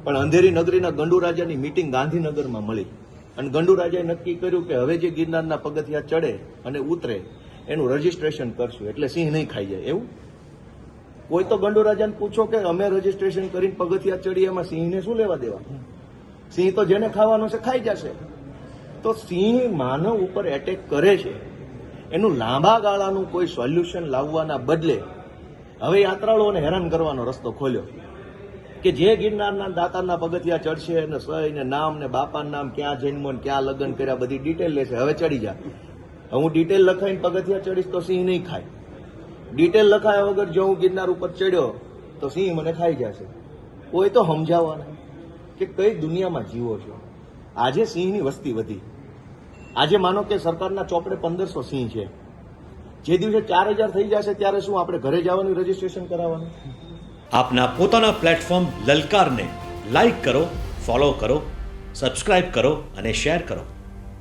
પણ અંધેરી નગરીના ગંડુ રાજાની મિટિંગ ગાંધીનગરમાં મળી અને ગંડુ રાજાએ નક્કી કર્યું કે હવે જે ગિરનારના પગથિયા ચડે અને ઉતરે એનું રજીસ્ટ્રેશન કરશું એટલે સિંહ નહીં ખાઈ જાય. એવું કોઈ તો ગંડુ રાજાને પૂછો કે અમે રજીસ્ટ્રેશન કરીને પગથિયા ચડીએ એમાં સિંહને શું લેવા દેવા? સિંહ તો જેને ખાવાનો છે ખાઈ જશે. તો સિંહ માનવ ઉપર એટેક કરે છે, એનું લાંબા ગાળાનું કોઈ સોલ્યુશન લાવવાના બદલે હવે યાત્રાળુઓને હેરાન કરવાનો રસ્તો ખોલ્યો કે જે ગિરનારના દાતારના પગથિયા ચડશે અને સહી ને નામ ને બાપાનું નામ, ક્યાં જન્મ ને ક્યાં લગ્ન કર્યા, બધી ડિટેલ લેશે. હવે ચડી જા, હું ડિટેલ લખાઈને પગથિયા ચડીશ તો સિંહ નહીં ખાય. ડિટેલ લખાયા વગર જો હું ગિરનાર ઉપર ચડ્યો તો સિંહ મને ખાઈ જશે. કોઈ તો સમજાવવાના કે કઈ દુનિયામાં જીવો છો. આજે સિંહની વસ્તી વધી. આજે માનો કે સરકારના ચોપડે 1500 સિંહ છે. જે દિવસે 4000 થઈ જશે ત્યારે શું આપણે ઘરે જવાનું રજીસ્ટ્રેશન કરાવવાનું? આપના પોતાના પ્લેટફોર્મ લલકારને લાઈક કરો, ફોલો કરો, સબસ્ક્રાઇબ કરો અને શેર કરો.